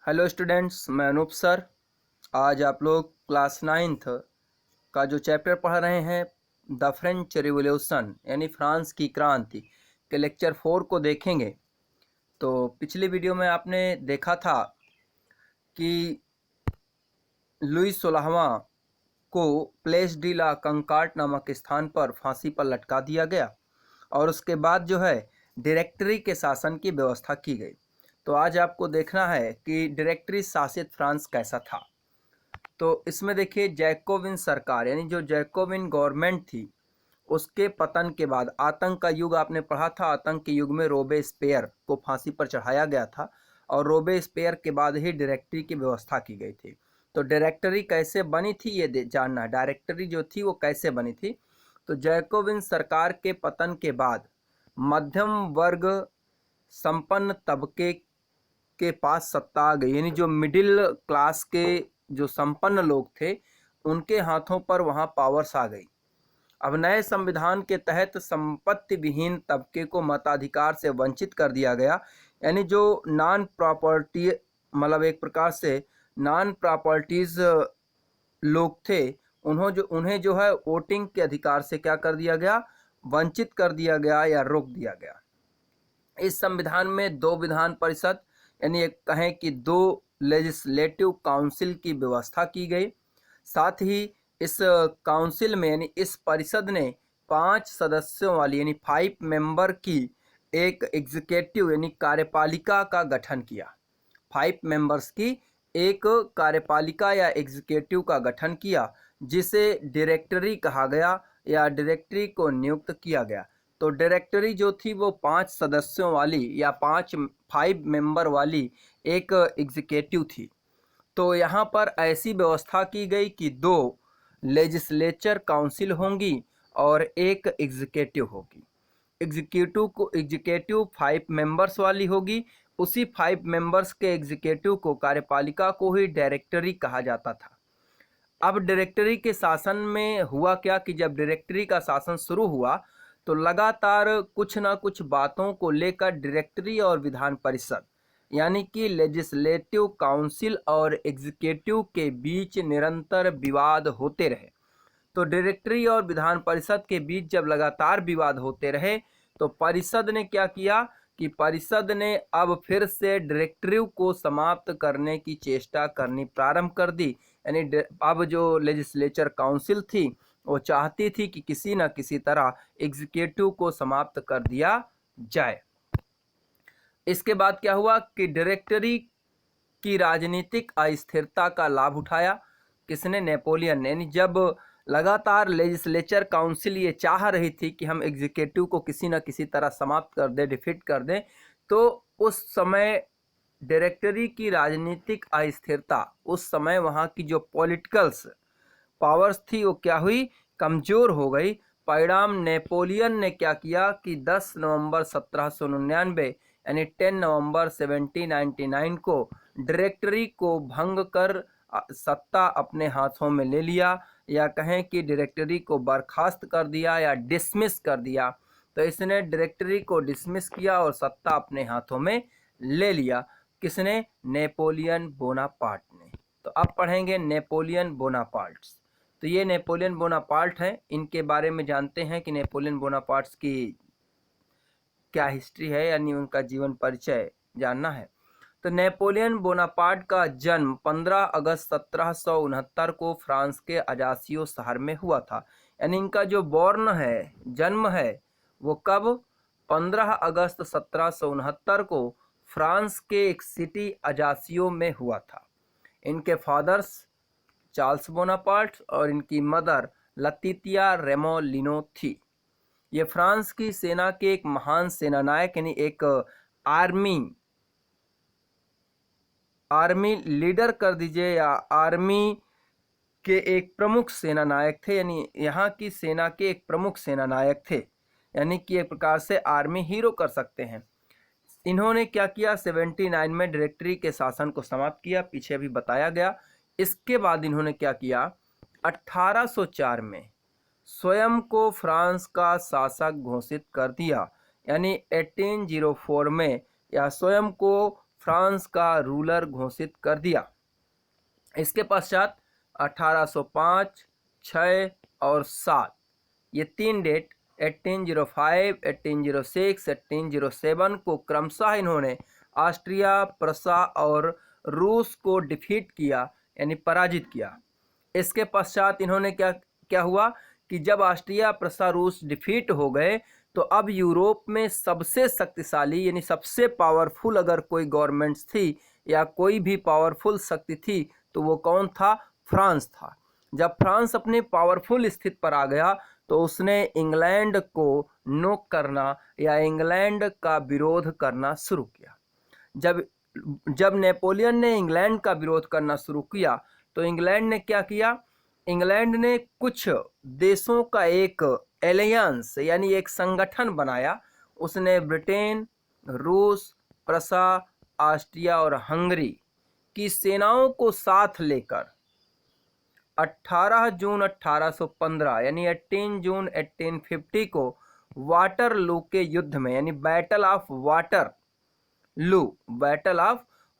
Hello students, मैं Anoop sir. आज आप लोग क्लास 9th का जो चैप्टर पढ़ रहे हैं द फ्रेंच रिवॉल्यूशन यानी फ्रांस की क्रांति के लेक्चर 4 को देखेंगे। तो पिछली वीडियो में आपने देखा था कि लुई 16वां को प्लेस डी ला कंकार्ट नामक स्थान पर फांसी पर लटका दिया गया और उसके बाद जो है डायरेक्टरी के शासन की व्यवस्था की गई। तो आज आपको देखना है कि डायरेक्टरी शासित फ्रांस कैसा था। तो इसमें देखिए, जैकोबिन सरकार यानी जो जैकोबिन गवर्नमेंट थी उसके पतन के बाद आतंक का युग आपने पढ़ा था। आतंक के युग में रोबेस्पियर को फांसी पर चढ़ाया गया था और रोबेस्पियर के बाद ही डायरेक्टरी की व्यवस्था की गई थी। तो डायरेक्टरी कैसे बनी थी ये जानना है। डायरेक्टरी जो थी वो कैसे बनी थी। तो जैकोबिन सरकार के पतन के बाद मध्यम वर्ग संपन्न तबके के पास सत्ता आ गई, यानी जो मिडिल क्लास के जो संपन्न लोग थे उनके हाथों पर वहां पावर्स आ गई। अब नए संविधान के तहत संपत्ति विहीन तबके को मताधिकार से वंचित कर दिया गया, यानी जो नॉन प्रॉपर्टी मतलब एक प्रकार से नॉन प्रॉपर्टीज लोग थे उन्हें जो है वोटिंग के अधिकार से क्या कर दिया गया, वंचित कर दिया गया या रोक दिया गया। इस संविधान में दो विधान परिषद यानी एक कहें कि दो लेजिस्लेटिव काउंसिल की व्यवस्था की गई। साथ ही इस काउंसिल में यानी इस परिषद ने 5 सदस्यों वाली यानी 5 मेंबर की एक एग्जीक्यूटिव यानी कार्यपालिका का गठन किया। 5 मेंबर्स की एक कार्यपालिका या एग्जीक्यूटिव का गठन किया जिसे डायरेक्टरी कहा गया या डायरेक्टरी को नियुक्त किया गया। तो डायरेक्टरी जो थी वो 5 सदस्यों वाली या 5 मेंबर वाली एक एग्जीक्यूटिव थी। तो यहाँ पर ऐसी व्यवस्था की गई कि 2 लेजिस्लेचर काउंसिल होंगी और एक एग्जीक्यूटिव होगी। एग्जीक्यूटिव 5 मेंबर्स वाली होगी। उसी 5 मेंबर्स के एग्जीक्यूटिव को कार्यपालिका को ही डायरेक्टरी कहा जाता था। अब डायरेक्टरी के शासन में हुआ क्या कि जब डायरेक्टरी का शासन शुरू हुआ तो लगातार कुछ ना कुछ बातों को लेकर डायरेक्टरी और विधान परिषद यानी कि लेजिस्लेटिव काउंसिल और एग्जीक्यूटिव के बीच निरंतर विवाद होते रहे। तो डायरेक्टरी और विधान परिषद के बीच जब लगातार विवाद होते रहे तो परिषद ने क्या किया कि परिषद ने अब फिर से डायरेक्टरी को समाप्त करने की चेष्टा करनी प्रारंभ कर दी। यानी अब जो लेजिस्लेचर काउंसिल थी वो चाहती थी कि किसी न किसी तरह एग्जीक्यूटिव को समाप्त कर दिया जाए। इसके बाद क्या हुआ कि डायरेक्टरी की राजनीतिक अस्थिरता का लाभ उठाया किसने, नेपोलियन ने। यानी जब लगातार लेजिस्लेचर काउंसिल ये चाह रही थी कि हम एग्जीक्यूटिव को किसी न किसी तरह समाप्त कर दें, डिफीट कर दें, तो उस समय डायरेक्टरी की राजनीतिक अस्थिरता, उस समय वहाँ की जो पॉलिटिकल्स पावर्स थी वो क्या हुई, कमजोर हो गई। परिणाम नेपोलियन ने क्या किया कि 10 नवंबर 1799 यानी 10 नवंबर 1799 को डायरेक्टरी को भंग कर सत्ता अपने हाथों में ले लिया, या कहें कि डायरेक्टरी को बर्खास्त कर दिया या डिसमिस कर दिया। तो इसने डायरेक्टरी को डिसमिस किया और सत्ता अपने हाथों में ले लिया। किसने, नेपोलियन बोनापार्ट ने। तो अब पढ़ेंगे नेपोलियन बोनापार्ट। तो ये नेपोलियन बोनापार्ट हैं, इनके बारे में जानते हैं कि नेपोलियन बोनापार्ट की क्या हिस्ट्री है, यानी उनका जीवन परिचय जानना है। तो नेपोलियन बोनापार्ट का जन्म 15 अगस्त 1769 को फ्रांस के अजासियो शहर में हुआ था। यानी इनका जो बॉर्न है, जन्म है, वो कब, 15 अगस्त 1769 को फ्रांस के एक सिटी अजासियो में हुआ था। इनके फादर्स चार्ल्स बोनापार्ट और इनकी मदर लतितिया रेमोलिनो थी। ये फ्रांस की सेना के एक महान सेनानायक यानी एक आर्मी लीडर कर दीजिए या आर्मी के एक प्रमुख सेनानायक थे। यानी यहाँ की सेना के एक प्रमुख सेनानायक थे, यानी कि एक प्रकार से आर्मी हीरो कर सकते हैं। इन्होंने क्या किया, 79 में डायरेक्टरी के शासन को समाप्त किया, पीछे अभी बताया गया। इसके बाद इन्होंने क्या किया, 1804 में स्वयं को फ्रांस का शासक घोषित कर दिया। यानी 1804 में या स्वयं को फ्रांस का रूलर घोषित कर दिया। इसके पश्चात 1805, 6 और 7 ये 3 डेट 1805, 1806, 1807 को क्रमशः इन्होंने ऑस्ट्रिया, प्रसा और रूस को डिफीट किया यानी पराजित किया। इसके पश्चात इन्होंने क्या हुआ कि जब ऑस्ट्रिया, प्रसा, रूस डिफीट हो गए तो अब यूरोप में सबसे शक्तिशाली यानी सबसे पावरफुल अगर कोई गवर्नमेंट्स थी या कोई भी पावरफुल शक्ति थी तो वो कौन था? फ्रांस था। जब फ्रांस अपने पावरफुल स्थिति पर आ गया तो उसने इंग्लैंड को नोक करना या इंग्लैंड का विरोध करना शुरू किया। जब नेपोलियन ने इंग्लैंड का विरोध करना शुरू किया तो इंग्लैंड ने क्या किया? इंग्लैंड ने कुछ देशों का एक एलियंस यानी एक संगठन बनाया। उसने ब्रिटेन, रूस, प्रसा, ऑस्ट्रिया और हंगरी की सेनाओं को साथ लेकर 18 जून 1815 यानी 18 जून 1850 को वाटरलू के युद्ध में यानी बैटल ऑफ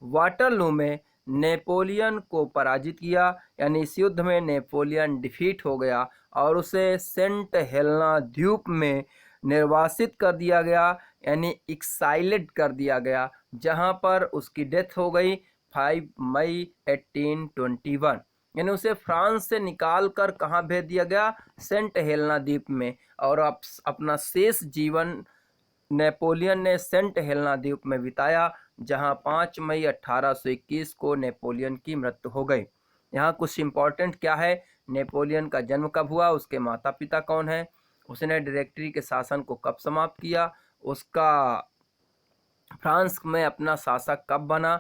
वाटरलू में नेपोलियन को पराजित किया। यानी इस युद्ध में नेपोलियन डिफीट हो गया और उसे सेंट हेलेना द्वीप में निर्वासित कर दिया गया यानी एक्साइलेड कर दिया गया, जहां पर उसकी डेथ हो गई 5 मई 1821। यानी उसे फ्रांस से निकाल कर कहाँ भेज दिया गया? सेंट हेलेना द्वीप में। और अपना शेष जीवन नेपोलियन ने सेंट हेलेना द्वीप में बिताया, जहां 5 मई 1821 को नेपोलियन की मृत्यु हो गई। यहाँ कुछ इम्पोर्टेंट क्या है? नेपोलियन का जन्म कब हुआ, उसके माता पिता कौन है, उसने डायरेक्टरी के शासन को कब समाप्त किया, उसका फ्रांस में अपना शासक कब बना।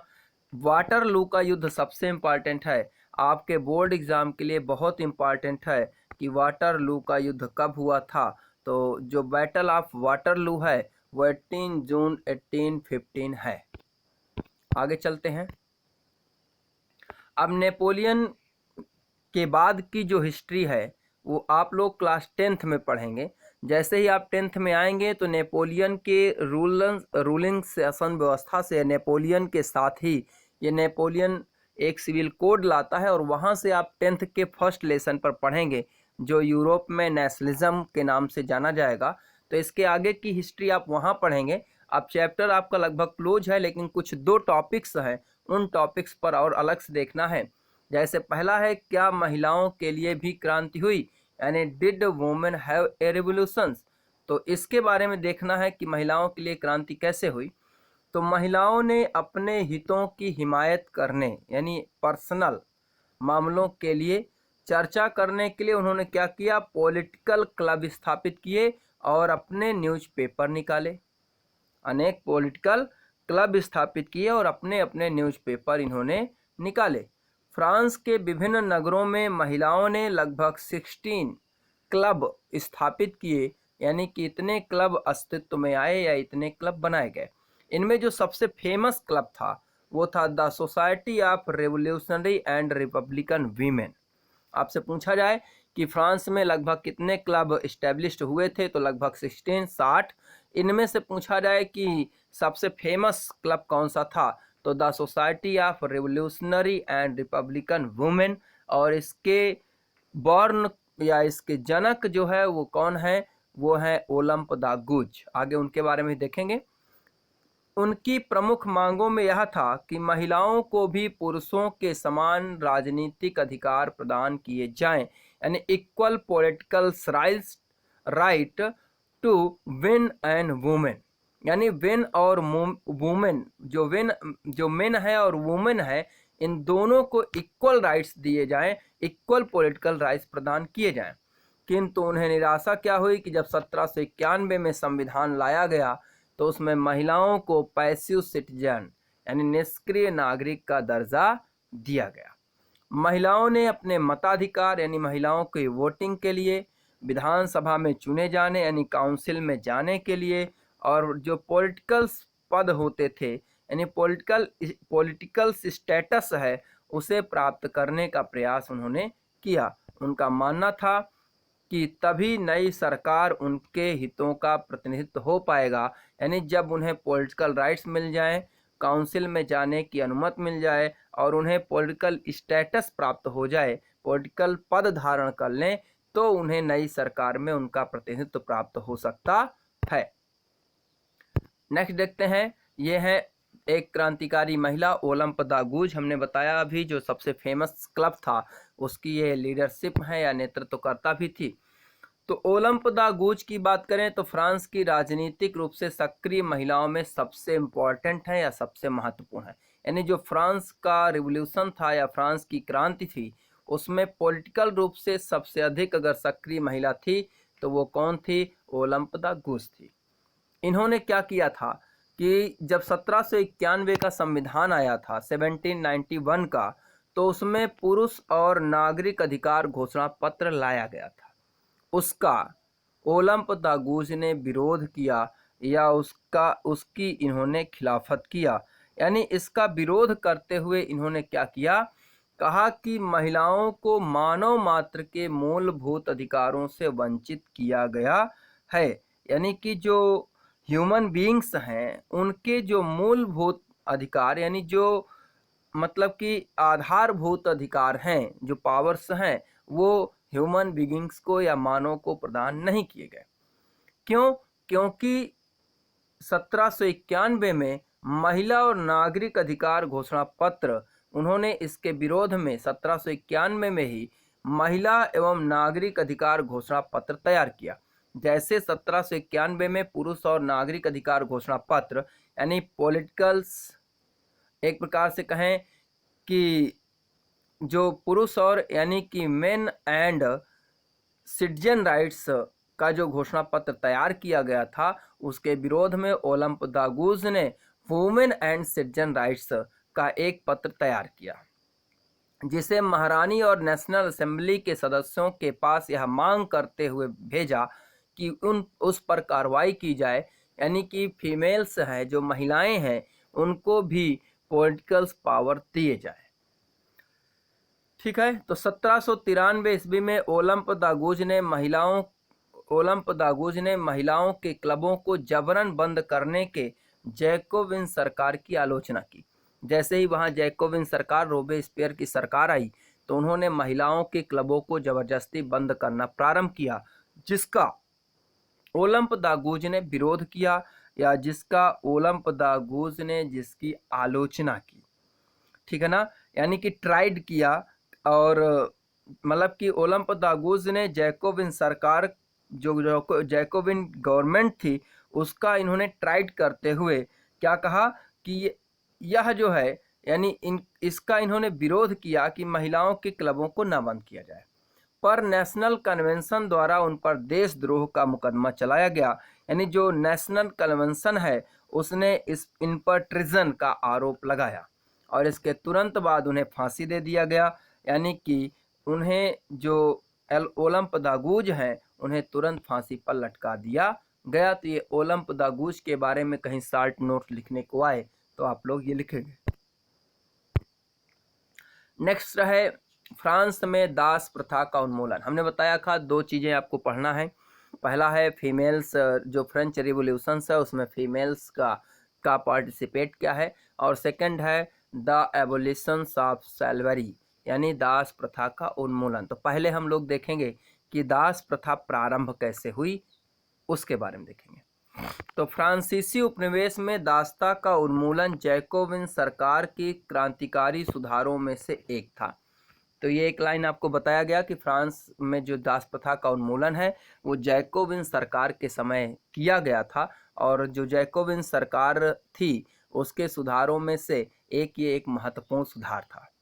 वाटरलू का युद्ध सबसे इम्पॉर्टेंट है, आपके बोर्ड एग्जाम के लिए बहुत इम्पॉर्टेंट है कि वाटरलू का युद्ध कब हुआ था। तो जो बैटल ऑफ वाटरलू है वो 18 जून 1815 है। आगे चलते हैं। अब नेपोलियन के बाद की जो हिस्ट्री है वो आप लोग क्लास 10th में पढ़ेंगे। जैसे ही आप 10th में आएंगे तो नेपोलियन के रूलिंग शासन व्यवस्था से नेपोलियन के साथ ही ये नेपोलियन एक सिविल कोड लाता है और वहाँ से आप 10th के फर्स्ट लेसन पर पढ़ेंगे जो यूरोप में नेशनलिज्म के नाम से जाना जाएगा। तो इसके आगे की हिस्ट्री आप वहाँ पढ़ेंगे। अब चैप्टर आपका लगभग क्लोज है, लेकिन कुछ 2 टॉपिक्स हैं, उन टॉपिक्स पर और अलग से देखना है। जैसे पहला है, क्या महिलाओं के लिए भी क्रांति हुई, यानी did women have a revolutions. तो इसके बारे में देखना है कि महिलाओं के लिए क्रांति कैसे हुई। तो महिलाओं ने अपने हितों की हिमायत करने यानी पर्सनल मामलों के लिए चर्चा करने के लिए उन्होंने क्या किया? पॉलिटिकल क्लब स्थापित किए और अपने न्यूज़पेपर निकाले। अनेक पॉलिटिकल क्लब स्थापित किए और अपने अपने न्यूज़पेपर इन्होंने निकाले। फ्रांस के विभिन्न नगरों में महिलाओं ने लगभग 16 क्लब स्थापित किए, यानी कि इतने क्लब अस्तित्व में आए या इतने क्लब बनाए गए। इनमें जो सबसे फेमस क्लब था वो था the society of revolutionary and Republican women. आपसे पूछा जाए कि फ्रांस में लगभग कितने क्लब इस्टेब्लिश्ड हुए थे तो लगभग 60। इनमें से पूछा जाए कि सबसे फेमस क्लब कौन सा था तो the society of revolutionary and Republican women. और इसके बॉर्न या इसके जनक जो है वो कौन है? वो है ओलंप द गुज। आगे उनके बारे में देखेंगे। उनकी प्रमुख मांगों में यह था कि महिलाओं को भी पुरुषों के समान राजनीतिक अधिकार प्रदान किए जाएं, यानी equal political right to win and women. यानी विन और वुमेन, जो मेन है और वुमेन है, इन दोनों को इक्वल राइट्स दिए जाएं, इक्वल पॉलिटिकल राइट्स प्रदान किए जाएं। किंतु उन्हें निराशा क्या हुई कि जब 1791 में संविधान लाया गया तो उसमें महिलाओं को पैसिव सिटीजन यानी निष्क्रिय नागरिक का दर्जा दिया गया। महिलाओं ने अपने मताधिकार यानी महिलाओं के वोटिंग के लिए, विधानसभा में चुने जाने यानी काउंसिल में जाने के लिए, और जो पॉलिटिकल पद होते थे यानी पॉलिटिकल स्टेटस है उसे प्राप्त करने का प्रयास उन्होंने किया। उनका मानना था कि तभी नई सरकार उनके हितों का प्रतिनिधित्व हो पाएगा, यानी जब उन्हें पॉलिटिकल राइट्स मिल जाएं, काउंसिल में जाने की अनुमति मिल जाए और उन्हें पॉलिटिकल स्टेटस प्राप्त हो जाए, पॉलिटिकल पद धारण कर लें, तो उन्हें नई सरकार में उनका प्रतिनिधित्व प्राप्त हो सकता है। नेक्स्ट देखते हैं, ये है एक क्रांतिकारी महिला ओलंप द गूज। हमने बताया अभी जो सबसे फेमस क्लब था उसकी ये लीडरशिप है या नेतृत्वकर्ता भी थी। तो ओलंप द गूज की बात करें तो फ्रांस की राजनीतिक रूप से सक्रिय महिलाओं में सबसे इम्पोर्टेंट है या सबसे महत्वपूर्ण है। यानी जो फ्रांस का रिवॉल्यूशन था या फ्रांस की क्रांति थी उसमें पॉलिटिकल रूप से सबसे अधिक अगर सक्रिय महिला थी तो वो कौन थी? ओलंप द गूज थी। इन्होंने क्या किया था कि जब 1791 का संविधान आया था 1791 का, तो उसमें पुरुष और नागरिक अधिकार घोषणा पत्र लाया गया था। उसका ओलंप द गूज ने विरोध किया या उसकी इन्होंने खिलाफत किया। यानी इसका विरोध करते हुए इन्होंने क्या किया, कहा कि महिलाओं को मानव मात्र के मूलभूत अधिकारों से वंचित किया गया है। यानी कि जो ह्यूमन बीइंग्स हैं उनके जो मूलभूत अधिकार यानी जो मतलब कि आधारभूत अधिकार हैं, जो पावर्स हैं, वो ह्यूमन बीइंग्स को या मानव को प्रदान नहीं किए गए। क्यों? क्योंकि 1791 में महिला और नागरिक अधिकार घोषणा पत्र, उन्होंने इसके विरोध में 1791 में ही महिला एवं नागरिक अधिकार घोषणा पत्र तैयार किया। जैसे 1791 में पुरुष और नागरिक अधिकार घोषणा पत्र यानी पॉलिटिकल्स, एक प्रकार से कहें कि जो पुरुष और यानी कि मेन एंड सिटीजन राइट्स का जो घोषणा पत्र तैयार किया गया था उसके विरोध में ओलंप द गूज ने वुमेन एंड सिटीजन राइट्स का एक पत्र तैयार किया, जिसे महारानी और नेशनल असेंबली के सदस्यों के पास यह मांग करते हुए भेजा कि उस पर कार्रवाई की जाए, यानी कि फीमेल्स हैं, जो महिलाएं हैं, उनको भी पॉलिटिकल पावर दिए जाए। ठीक है, तो 1793 ईस्वी में ओलंप द गूज ने महिलाओं के क्लबों को जबरन बंद करने के जैकोबिन सरकार की आलोचना की। जैसे ही वहां जैकोबिन सरकार, रोबेस्पियर की सरकार आई, तो उन्होंने महिलाओं के क्लबों को जबरदस्ती बंद करना प्रारंभ किया, जिसका ओलंप द गूज ने विरोध किया या जिसका ओलंप द गूज ने जिसकी आलोचना की। ठीक है ना, यानी कि ट्राइड किया, और मतलब कि ओलंप द गूज ने जैकोबिन सरकार, जो जैकोबिन गवर्नमेंट थी, उसका इन्होंने ट्राइड करते हुए क्या कहा कि यह जो है यानी इसका इन्होंने विरोध किया कि महिलाओं के क्लबों को न बंद किया जाए। पर नेशनल कन्वेंशन द्वारा उन पर देशद्रोह का मुकदमा चलाया गया। यानी जो नेशनल कन्वेंशन है उसने इन पर ट्रिजन का आरोप लगाया और इसके तुरंत बाद उन्हें फांसी दे दिया गया। यानी कि उन्हें जो ओलंप द गूज हैं उन्हें तुरंत फांसी पर लटका दिया गया। तो ये ओलंप द गूज के बारे में कहीं शॉर्ट नोट लिखने को आए तो आप लोग ये लिखेंगे। नेक्स्ट है फ्रांस में दास प्रथा का उन्मूलन। हमने बताया था दो चीज़ें आपको पढ़ना है। पहला है फीमेल्स, जो फ्रेंच रिवॉल्यूशन है उसमें फीमेल्स का पार्टिसिपेट क्या है, और सेकंड है द एबोलिशन ऑफ स्लेवरी यानी दास प्रथा का उन्मूलन। तो पहले हम लोग देखेंगे कि दास प्रथा प्रारंभ कैसे हुई, उसके बारे में देखेंगे। तो फ्रांसीसी उपनिवेश में दासता का उन्मूलन जैकोबिन सरकार की क्रांतिकारी सुधारों में से एक था। तो ये एक लाइन आपको बताया गया कि फ्रांस में जो दास प्रथा का उन्मूलन है वो जैकोबिन सरकार के समय किया गया था, और जो जैकोबिन सरकार थी उसके सुधारों में से ये एक महत्वपूर्ण सुधार था।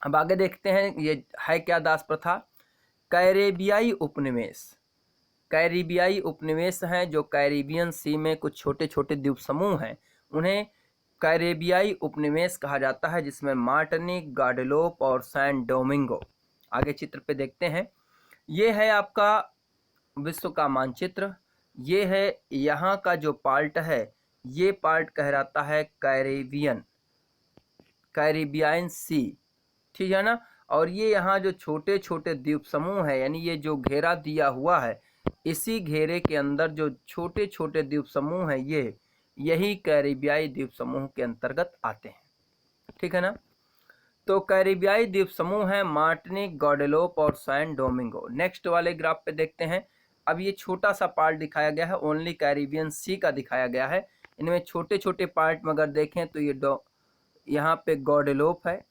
अब आगे देखते हैं ये है क्या दास प्रथा। कैरेबियाई उपनिवेश, कैरिबियाई उपनिवेश हैं जो कैरिबियन सी में कुछ छोटे छोटे द्वीप समूह हैं, उन्हें कैरेबियाई उपनिवेश कहा जाता है, जिसमें मार्टिनिक, गाडेलोप और सैन डोमिंगो। आगे चित्र पे देखते हैं, ये है आपका विश्व का मानचित्र। ये है यहाँ का जो पार्ट है, ये पार्ट कहलाता है कैरिबियन सी, ठीक है ना। और ये यहाँ जो छोटे छोटे द्वीप समूह है, यानी ये जो घेरा दिया हुआ है, इसी घेरे के अंदर जो छोटे छोटे द्वीप समूह हैं यही कैरिबियाई द्वीप समूह के अंतर्गत आते हैं। ठीक है ना। तो कैरिबियाई द्वीप समूह है मार्टिनिक, गॉडेलोप और सैन डोमिंगो। नेक्स्ट वाले ग्राफ पे देखते हैं। अब ये छोटा सा पार्ट दिखाया गया है, ओनली कैरिबियन सी का दिखाया गया है। इनमें छोटे छोटे पार्ट में अगर देखें तो ये यहाँ पे गॉडेलोप है,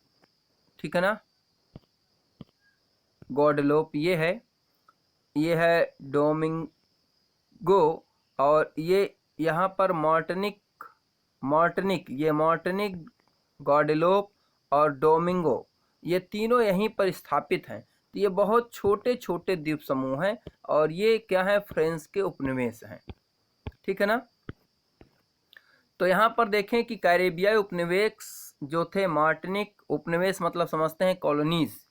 ठीक है ना, गॉडेलोप ये है डोमिंगो, और ये यहाँ पर मार्टिनिक, ये मार्टिनिक, गॉडेलोप और डोमिंगो, ये तीनों यहीं पर स्थापित हैं। तो ये बहुत छोटे छोटे द्वीप समूह हैं और ये क्या है, फ्रांस के उपनिवेश हैं। ठीक है ना। तो यहाँ पर देखें कि कैरिबियाई उपनिवेश जो थे, मार्टिनिक उपनिवेश मतलब समझते हैं कॉलोनीज,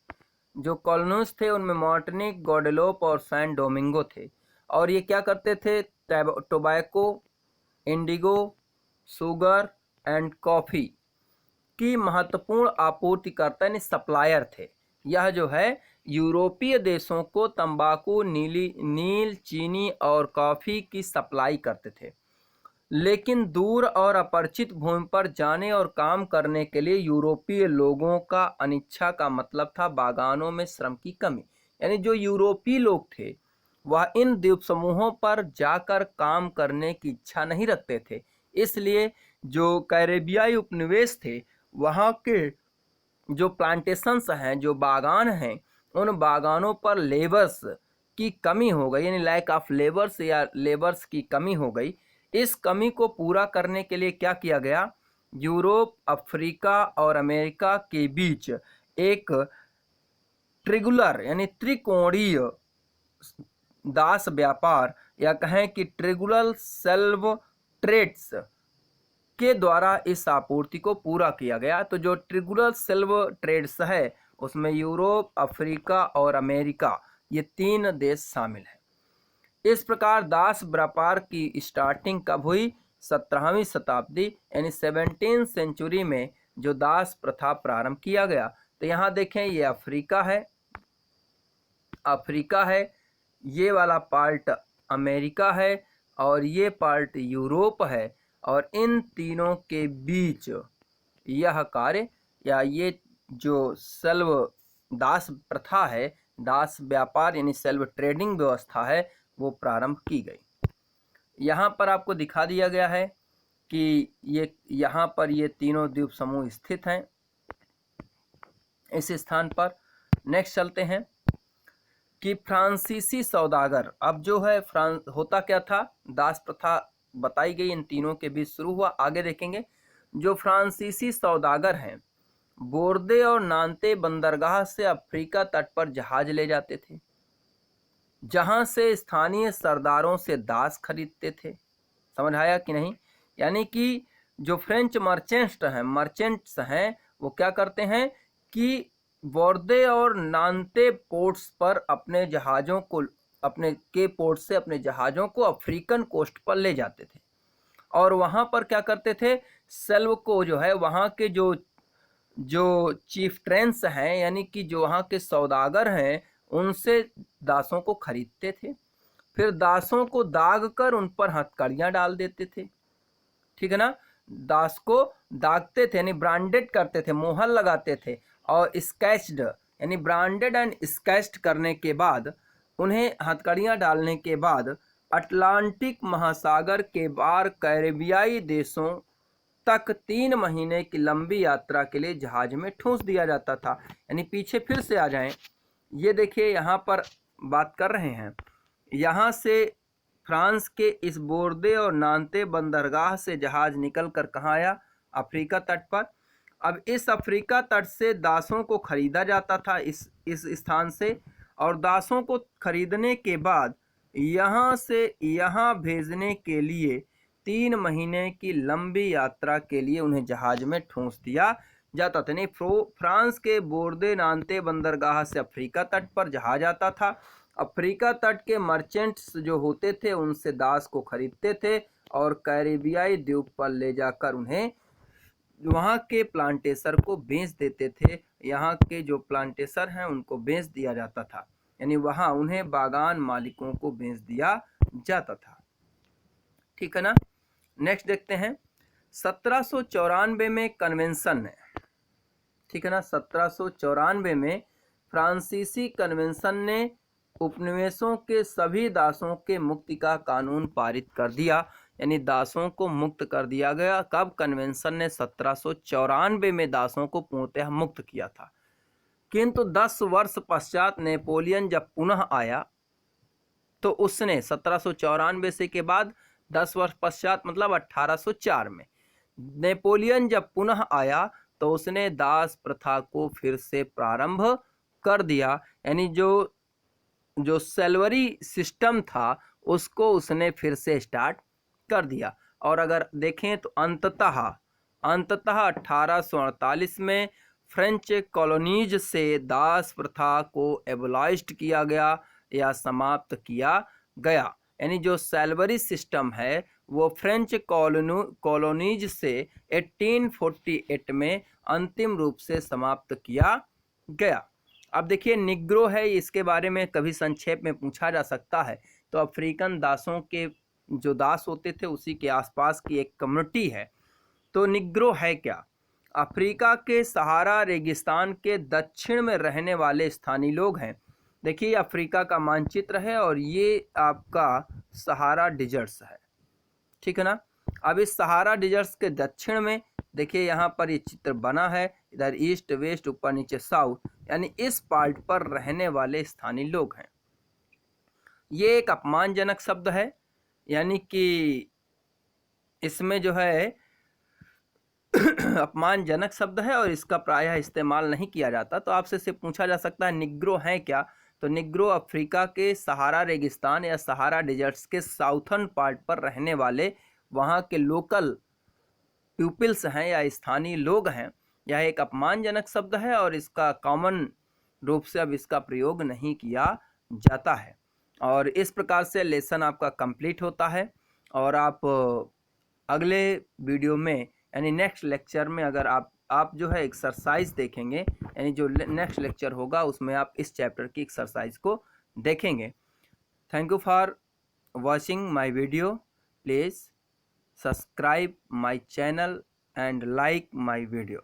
जो कॉलोनीज थे उनमें मार्टिनिक, गॉडेलोप और सैन डोमिंगो थे। और ये क्या करते थे, tobacco, Indigo, sugar and coffee की महत्वपूर्ण आपूर्तिकर्ता यानी सप्लायर थे। यह जो है यूरोपीय देशों को तंबाकू, नील, चीनी और कॉफ़ी की सप्लाई करते थे। लेकिन दूर और अपरिचित भूमि पर जाने और काम करने के लिए यूरोपीय लोगों का अनिच्छा का मतलब था बागानों में श्रम की कमी। यानी जो यूरोपीय लोग थे वह इन द्वीप समूहों पर जाकर काम करने की इच्छा नहीं रखते थे। इसलिए जो कैरेबियाई उपनिवेश थे वहाँ के जो प्लांटेशंस हैं, जो बागान हैं, उन बागानों पर लेबर्स की कमी हो गई, यानी लैक ऑफ लेबर्स या लेबर्स की कमी हो गई। इस कमी को पूरा करने के लिए क्या किया गया, यूरोप, अफ्रीका और अमेरिका के बीच एक ट्रिगुलर यानी त्रिकोणीय दास व्यापार या कहें कि ट्रिगुलर सेल्व ट्रेड्स के द्वारा इस आपूर्ति को पूरा किया गया। तो जो ट्रिगुलर सेल्व ट्रेड्स है उसमें यूरोप, अफ्रीका और अमेरिका ये 3 देश शामिल हैं। इस प्रकार दास व्यापार की स्टार्टिंग कब हुई, 17वीं शताब्दी यानी 17th सेंचुरी में जो दास प्रथा प्रारंभ किया गया। तो यहाँ देखें ये अफ्रीका है, ये वाला पार्ट अमेरिका है और ये पार्ट यूरोप है, और इन तीनों के बीच यह कार्य या ये जो सेल्व दास प्रथा है, दास व्यापार यानी सेल्व ट्रेडिंग व्यवस्था है, वो प्रारंभ की गई। यहाँ पर आपको दिखा दिया गया है कि ये यहाँ पर ये तीनों द्वीप समूह स्थित हैं इस स्थान पर। नेक्स्ट चलते हैं कि फ्रांसीसी सौदागर, अब जो है होता क्या था, दास प्रथा बताई गई इन तीनों के बीच शुरू हुआ। आगे देखेंगे जो फ्रांसीसी सौदागर हैं बोर्दे और नांते बंदरगाह से अफ्रीका तट पर जहाज ले जाते थे, जहां से स्थानीय सरदारों से दास खरीदते थे। समझ आया कि नहीं। यानी कि जो फ्रेंच मर्चेंट्स हैं वो क्या करते हैं कि बोर्दे और नांते पोर्ट्स पर अपने जहाज़ों को, अपने के पोर्ट से अपने जहाज़ों को अफ्रीकन कोस्ट पर ले जाते थे और वहाँ पर क्या करते थे, सेल्व को जो है वहाँ के जो चीफ ट्रेंस हैं यानी कि जो वहाँ के सौदागर हैं उनसे दासों को खरीदते थे, फिर दासों को दाग कर उन पर हथकड़ियाँ डाल देते थे। ठीक है ना। दास को दागते थे यानी ब्रांडेड करते थे, मोहर लगाते थे, और स्केच्ड यानी ब्रांडेड एंड स्केच्ड करने के बाद उन्हें हथकड़ियाँ डालने के बाद अटलांटिक महासागर के पार कैरेबियाई देशों तक 3 महीने की लंबी यात्रा के लिए जहाज में ठूंस दिया जाता था। यानी पीछे फिर से आ जाएं, ये देखिए यहाँ पर बात कर रहे हैं, यहाँ से फ्रांस के इस बोर्दे और नांते बंदरगाह से जहाज निकलकर कहाँ आया, अफ्रीका तट पर। अब इस अफ्रीका तट से दासों को खरीदा जाता था इस स्थान से, और दासों को खरीदने के बाद यहाँ से यहाँ भेजने के लिए 3 महीने की लंबी यात्रा के लिए उन्हें जहाज में ठूंस दिया जाता था। नहीं, फ्रांस के बोर्दे नांते बंदरगाह से अफ्रीका तट पर जहाज आता था, अफ्रीका तट के मर्चेंट्स जो होते थे उनसे दास को खरीदते थे और कैरेबियाई द्वीप पर ले जाकर उन्हें वहाँ के प्लांटेसर को बेच देते थे। यहाँ के जो प्लांटेसर हैं उनको बेच दिया जाता था, यानी वहाँ उन्हें बागान मालिकों को बेच दिया जाता था। ठीक है ना। नेक्स्ट देखते हैं 1794 में कन्वेंशन है, ठीक है ना। 1794 में फ्रांसीसी कन्वेंशन ने उपनिवेशों के सभी दासों के मुक्ति का कानून पारित कर दिया, यानी दासों को मुक्त कर दिया गया। कब? कन्वेंशन ने 1794 में दासों को पूर्णतः मुक्त किया था। किंतु 10 वर्ष पश्चात नेपोलियन जब पुनः आया तो उसने 1794 से के बाद 10 वर्ष पश्चात मतलब 1804 में नेपोलियन जब पुनः आया तो उसने दास प्रथा को फिर से प्रारंभ कर दिया, यानी जो सैलरी सिस्टम था उसको उसने फिर से स्टार्ट कर दिया। और अगर देखें तो अंततः 1848 में फ्रेंच कॉलोनीज से दास प्रथा को एबोलाइज्ड किया गया या समाप्त किया गया, यानी जो सैलरी सिस्टम है वो फ्रेंच कॉलोनीज से 1848 में अंतिम रूप से समाप्त किया गया। अब देखिए निग्रो है, इसके बारे में कभी संक्षेप में पूछा जा सकता है। तो अफ्रीकन दासों के जो दास होते थे उसी के आसपास की एक कम्युनिटी है। तो निग्रो है क्या? अफ्रीका के सहारा रेगिस्तान के दक्षिण में रहने वाले स्थानीय लोग हैं। देखिए अफ्रीका का मानचित्र है और ये आपका सहारा डिजर्ट्स है, ठीक है ना। अब इस सहारा डिजर्ट्स के दक्षिण में देखिए यहाँ पर ये चित्र बना है, इधर ईस्ट वेस्ट ऊपर नीचे साउथ, यानी इस पार्ट पर रहने वाले स्थानीय लोग हैं। ये एक अपमानजनक शब्द है, यानी कि इसमें जो है अपमानजनक शब्द है और इसका प्रायः इस्तेमाल नहीं किया जाता। तो आपसे से पूछा जा सकता है निग्रो है क्या? तो निग्रो अफ्रीका के सहारा रेगिस्तान या सहारा डिजर्ट्स के साउथर्न पार्ट पर रहने वाले वहाँ के लोकल पीपल्स हैं या स्थानीय लोग हैं। यह एक अपमानजनक शब्द है और इसका कॉमन रूप से अब इसका प्रयोग नहीं किया जाता है। और इस प्रकार से लेसन आपका कंप्लीट होता है। और आप अगले वीडियो में यानी नेक्स्ट लेक्चर में अगर आप जो है एक्सरसाइज देखेंगे, यानी जो नेक्स्ट लेक्चर होगा उसमें आप इस चैप्टर की एक्सरसाइज को देखेंगे। Thank you for watching my video. Please subscribe my channel and like my video.